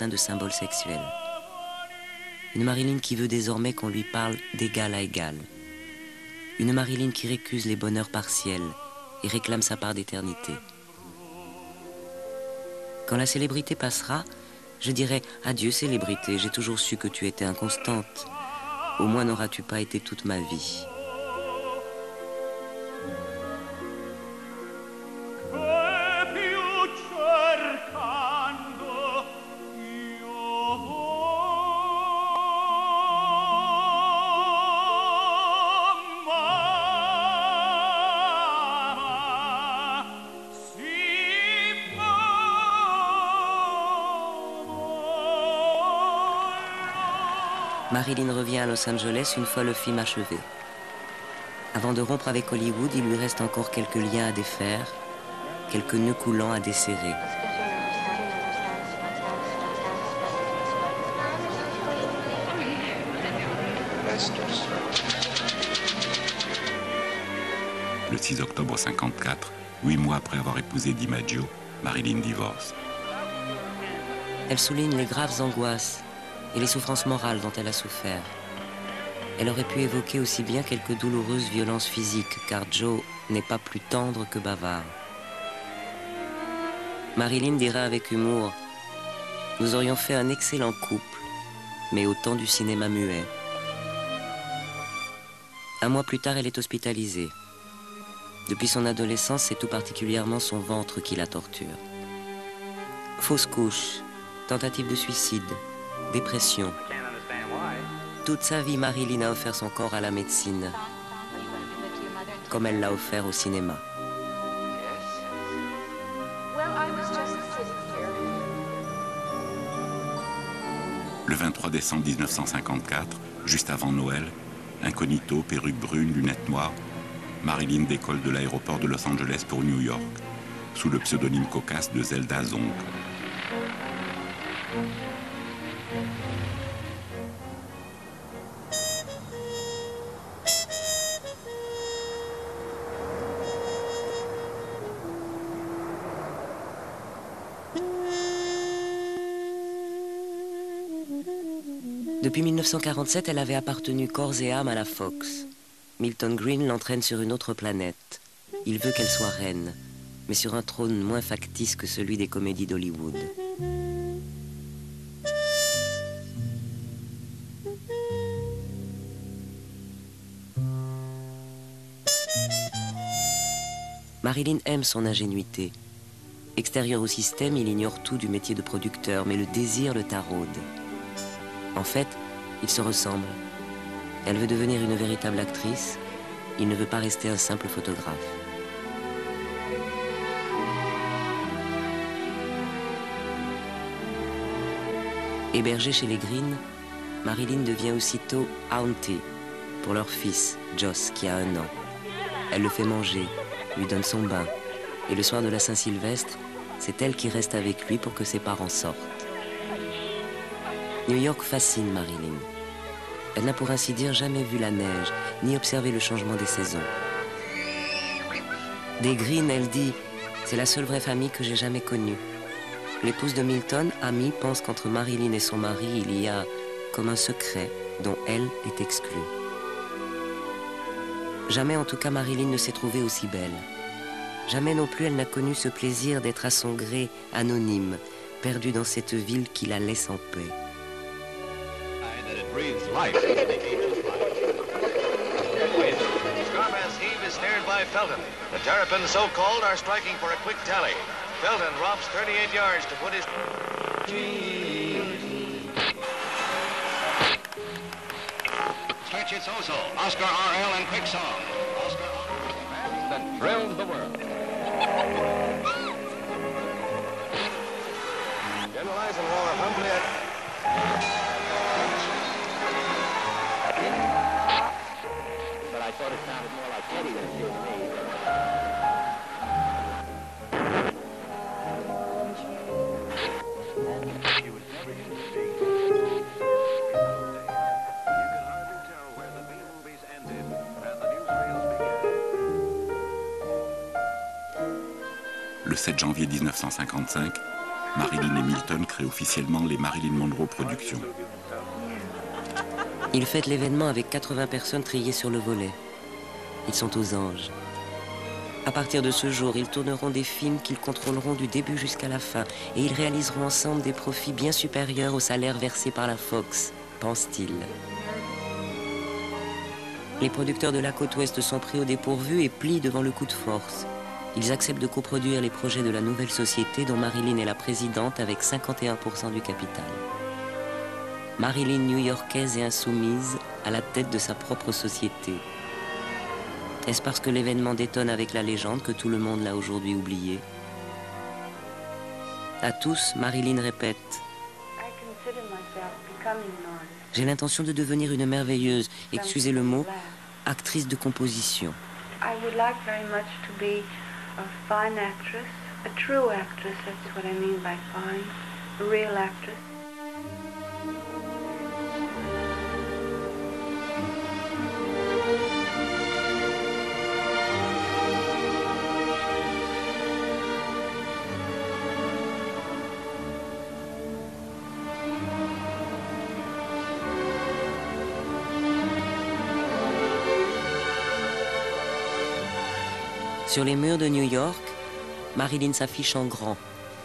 de symbole sexuel. Une Marilyn qui veut désormais qu'on lui parle d'égal à égal. Une Marilyn qui récuse les bonheurs partiels et réclame sa part d'éternité. Quand la célébrité passera, je dirai « Adieu célébrité, j'ai toujours su que tu étais inconstante. Au moins n'auras-tu pas été toute ma vie. » Marilyn revient à Los Angeles une fois le film achevé. Avant de rompre avec Hollywood, il lui reste encore quelques liens à défaire, quelques nœuds coulants à desserrer. Le 6 octobre 1954, 8 mois après avoir épousé DiMaggio, Marilyn divorce. Elle souligne les graves angoisses et les souffrances morales dont elle a souffert. Elle aurait pu évoquer aussi bien quelques douloureuses violences physiques, car Joe n'est pas plus tendre que bavard. Marilyn dira avec humour « Nous aurions fait un excellent couple, mais au temps du cinéma muet. » Un mois plus tard, elle est hospitalisée. Depuis son adolescence, c'est tout particulièrement son ventre qui la torture. Fausse couche, tentative de suicide, dépression. Toute sa vie, Marilyn a offert son corps à la médecine, comme elle l'a offert au cinéma. Le 23 décembre 1954, juste avant Noël, incognito, perruque brune, lunettes noires, Marilyn décolle de l'aéroport de Los Angeles pour New York, sous le pseudonyme cocasse de Zelda Zong. Depuis 1947, elle avait appartenu corps et âme à la Fox. Milton Green l'entraîne sur une autre planète. Il veut qu'elle soit reine, mais sur un trône moins factice que celui des comédies d'Hollywood. Marilyn aime son ingénuité. Extérieur au système, il ignore tout du métier de producteur, mais le désir le taraude. En fait, ils se ressemblent. Elle veut devenir une véritable actrice. Il ne veut pas rester un simple photographe. Hébergée chez les Green, Marilyn devient aussitôt auntie pour leur fils, Joss, qui a 1 an. Elle le fait manger, lui donne son bain. Et le soir de la Saint-Sylvestre, c'est elle qui reste avec lui pour que ses parents sortent. New York fascine Marilyn. Elle n'a pour ainsi dire jamais vu la neige, ni observé le changement des saisons. Des Green, elle dit « C'est la seule vraie famille que j'ai jamais connue. » L'épouse de Milton, Amy, pense qu'entre Marilyn et son mari, il y a comme un secret dont elle est exclue. Jamais en tout cas Marilyn ne s'est trouvée aussi belle. Jamais non plus elle n'a connu ce plaisir d'être à son gré anonyme, perdue dans cette ville qui la laisse en paix. Scarman's heave is snared by Felton. The Terrapins, so called, are striking for a quick tally. Felton drops 38 yards to put his... Stretch its Ozo, Oscar R.L. and Quick Song. Oscar R.L. that thrilled the world. General Eisenhower humbly But I thought it sounded more like Eddie than it did me. Le 7 janvier 1955, Marilyn et Milton créent officiellement les Marilyn Monroe Productions. Ils fêtent l'événement avec 80 personnes triées sur le volet. Ils sont aux anges. À partir de ce jour, ils tourneront des films qu'ils contrôleront du début jusqu'à la fin et ils réaliseront ensemble des profits bien supérieurs au salaire versé par la Fox, pense-t-il. Les producteurs de la côte ouest sont pris au dépourvu et plient devant le coup de force. Ils acceptent de coproduire les projets de la nouvelle société dont Marilyn est la présidente avec 51% du capital. Marilyn new-yorkaise et insoumise à la tête de sa propre société. Est-ce parce que l'événement détonne avec la légende que tout le monde l'a aujourd'hui oublié? À tous, Marilyn répète « J'ai l'intention de devenir une merveilleuse, excusez le mot, actrice de composition. » I would like very much to be a fine actress, a true actress, that's what I mean by fine, a real actress. Sur les murs de New York, Marilyn s'affiche en grand,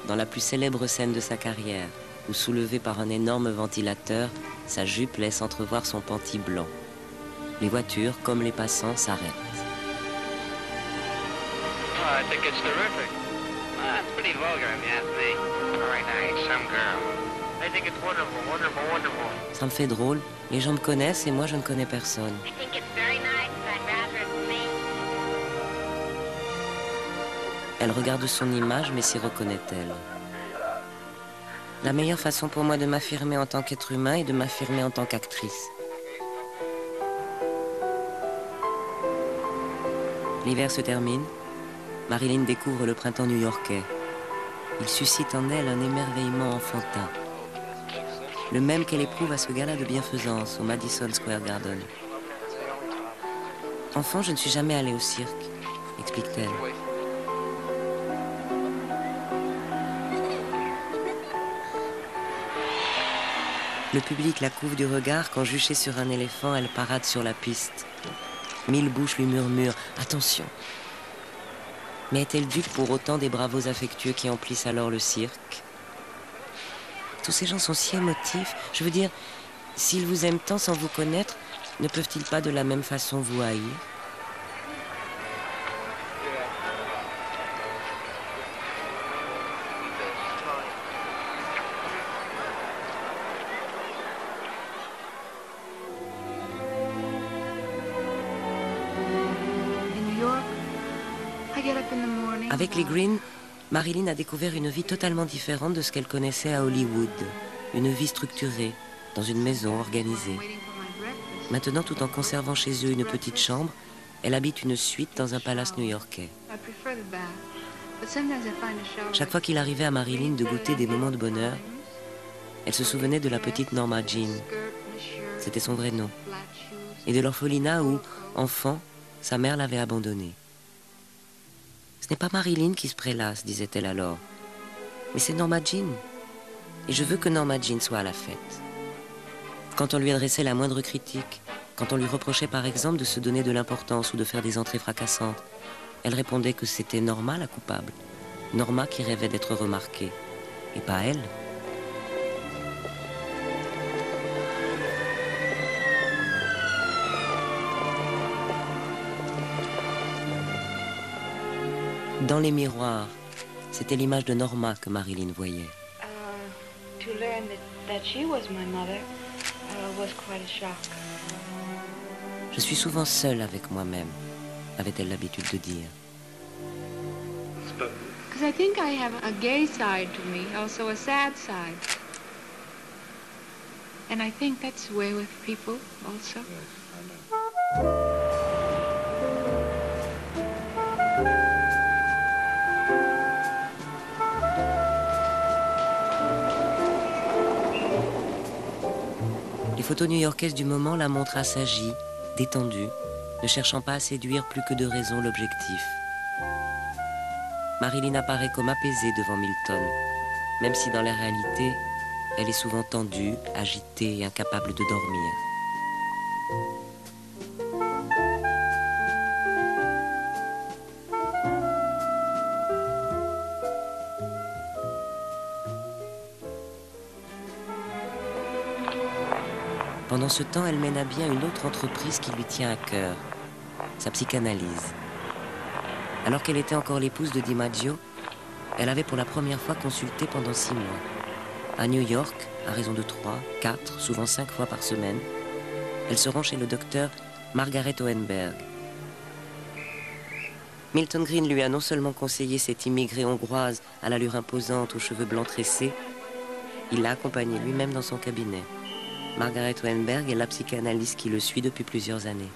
dans la plus célèbre scène de sa carrière, où soulevée par un énorme ventilateur, sa jupe laisse entrevoir son panty blanc. Les voitures, comme les passants, s'arrêtent. Oh, I think it's terrific. It's pretty vulgar, if you ask me. Very nice, some girl. I think it's wonderful, wonderful, wonderful. Ça me fait drôle, les gens me connaissent et moi je ne connais personne. I think it's very nice, but I'd rather it's me. Elle regarde son image, mais s'y reconnaît-elle? La meilleure façon pour moi de m'affirmer en tant qu'être humain est de m'affirmer en tant qu'actrice. L'hiver se termine. Marilyn découvre le printemps new-yorkais. Il suscite en elle un émerveillement enfantin. Le même qu'elle éprouve à ce gala de bienfaisance au Madison Square Garden. Enfant, je ne suis jamais allée au cirque, explique-t-elle. Le public la couvre du regard quand, juchée sur un éléphant, elle parade sur la piste. 1000 bouches lui murmurent « Attention !» Mais est-elle dupe pour autant des bravos affectueux qui emplissent alors le cirque? Tous ces gens sont si émotifs. Je veux dire, s'ils vous aiment tant sans vous connaître, ne peuvent-ils pas de la même façon vous haïr? Avec les Green, Marilyn a découvert une vie totalement différente de ce qu'elle connaissait à Hollywood. Une vie structurée, dans une maison organisée. Maintenant, tout en conservant chez eux une petite chambre, elle habite une suite dans un palace new-yorkais. Chaque fois qu'il arrivait à Marilyn de goûter des moments de bonheur, elle se souvenait de la petite Norma Jean. C'était son vrai nom. Et de l'orphelinat où, enfant, sa mère l'avait abandonnée. Ce n'est pas Marilyn qui se prélasse, disait-elle alors, mais c'est Norma Jean. Et je veux que Norma Jean soit à la fête. Quand on lui adressait la moindre critique, quand on lui reprochait par exemple de se donner de l'importance ou de faire des entrées fracassantes, elle répondait que c'était Norma la coupable. Norma qui rêvait d'être remarquée, et pas elle. Dans les miroirs, c'était l'image de Norma que Marilyn voyait. To learn that she was my mother was quite a shock. Je suis souvent seule avec moi-même, avait-elle l'habitude de dire. Because I think I have a gay side to me, also a sad side. And I think that's the way with people also. Les photos new-yorkaises du moment la montrent assagie, détendue, ne cherchant pas à séduire plus que de raison l'objectif. Marilyn apparaît comme apaisée devant Milton. même si dans la réalité, elle est souvent tendue, agitée et incapable de dormir. Pendant ce temps, elle mène à bien une autre entreprise qui lui tient à cœur, sa psychanalyse. Alors qu'elle était encore l'épouse de DiMaggio, elle avait pour la première fois consulté pendant 6 mois. À New York, à raison de 3, 4, souvent 5 fois par semaine, elle se rend chez le docteur Margaret Oenberg. Milton Green lui a non seulement conseillé cette immigrée hongroise à l'allure imposante aux cheveux blancs tressés, il l'a accompagnée lui-même dans son cabinet. Margaret Oenberg est la psychanalyste qui le suit depuis plusieurs années.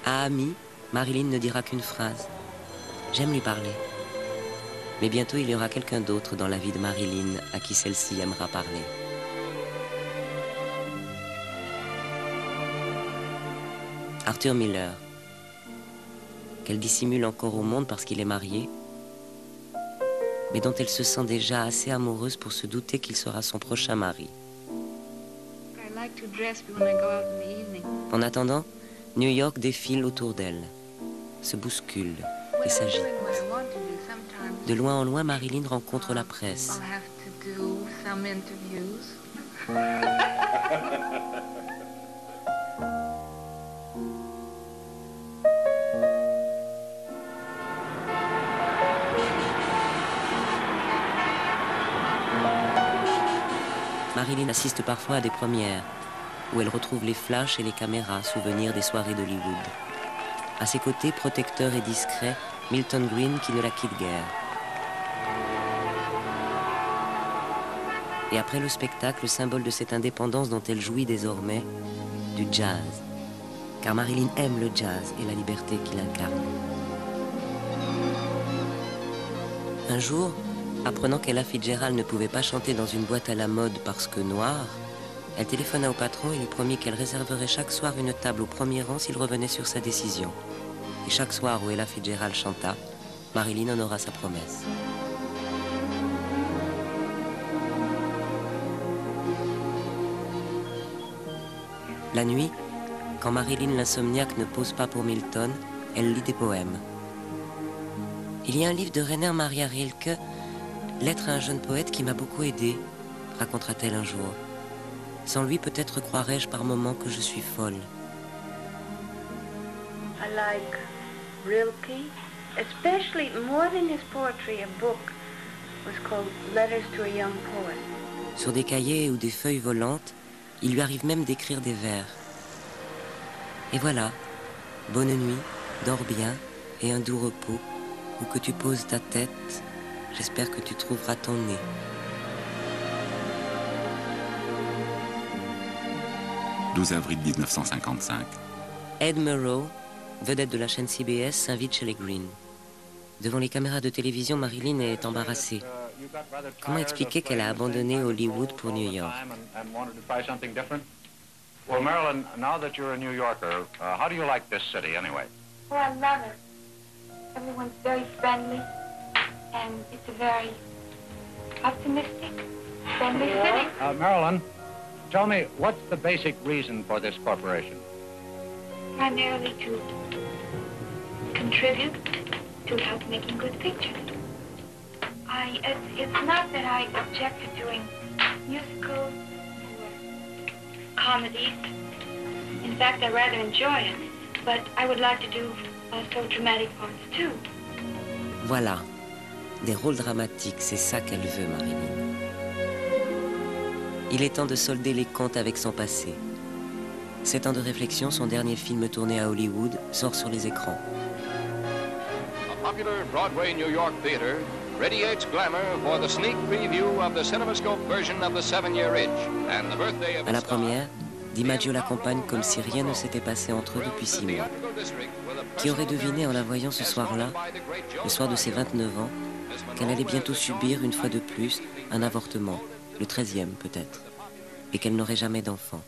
À Amy, Marilyn ne dira qu'une phrase. J'aime lui parler. Mais bientôt, il y aura quelqu'un d'autre dans la vie de Marilyn à qui celle-ci aimera parler. Arthur Miller, qu'elle dissimule encore au monde parce qu'il est marié, mais dont elle se sent déjà assez amoureuse pour se douter qu'il sera son prochain mari. En attendant, New York défile autour d'elle, se bouscule et s'agite. De loin en loin, Marilyn rencontre la presse. Marilyn assiste parfois à des premières, où elle retrouve les flashs et les caméras, souvenirs des soirées d'Hollywood. À ses côtés, protecteur et discret, Milton Green qui ne la quitte guère. Et après le spectacle, symbole de cette indépendance dont elle jouit désormais, du jazz. Car Marilyn aime le jazz et la liberté qu'il incarne. Un jour, apprenant qu'Ella Fitzgerald ne pouvait pas chanter dans une boîte à la mode parce que noire, elle téléphona au patron et lui promit qu'elle réserverait chaque soir une table au premier rang s'il revenait sur sa décision. Et chaque soir où Ella Fitzgerald chanta, Marilyn honora sa promesse. La nuit, quand Marilyn l'insomniaque ne pose pas pour Milton, elle lit des poèmes. Il y a un livre de Rainer Maria Rilke, Lettre à un jeune poète qui m'a beaucoup aidée, racontera-t-elle un jour. Sans lui, peut-être croirais-je par moments que je suis folle. I like Rilke, especially more than his poetry. A book was called Letters to a Young Poet. Sur des cahiers ou des feuilles volantes, il lui arrive même d'écrire des vers. Et voilà, bonne nuit, dors bien et un doux repos, où que tu poses ta tête, j'espère que tu trouveras ton nez. « 12 avril 1955. Ed Murrow, vedette de la chaîne CBS, s'invite chez les Green. Devant les caméras de télévision, Marilyn est embarrassée. Comment expliquer qu'elle a abandonné Hollywood pour New York? Well, Marilyn, now that you're a New Yorker, how do you like this city anyway? Oh, I love it. Everyone's very friendly, and it's a very optimistic, friendly city. Marilyn, tell me, what's the basic reason for this corporation? Primarily to contribute to help making good pictures. It's not that I object to doing musicals or comedies. In fact, I rather enjoy it, but I would like to do also dramatic parts too. Voilà, des rôles dramatiques, c'est ça qu'elle veut, Marilyn. Il est temps de solder les comptes avec son passé. 7 ans de réflexion, son dernier film tourné à Hollywood sort sur les écrans. A popular Broadway New York theater radiates glamour for the sneak preview of the CinemaScope version of The 7-Year Itch and the birthday of À la première, DiMaggio l'accompagne comme si rien ne s'était passé entre eux depuis 6 mois. Qui aurait deviné en la voyant ce soir-là, le soir de ses 29 ans, qu'elle allait bientôt subir une fois de plus un avortement, le 13e peut-être, et qu'elle n'aurait jamais d'enfant.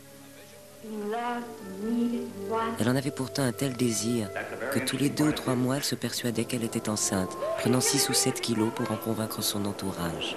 Elle en avait pourtant un tel désir que tous les 2 ou 3 mois, elle se persuadait qu'elle était enceinte, prenant 6 ou 7 kilos pour en convaincre son entourage.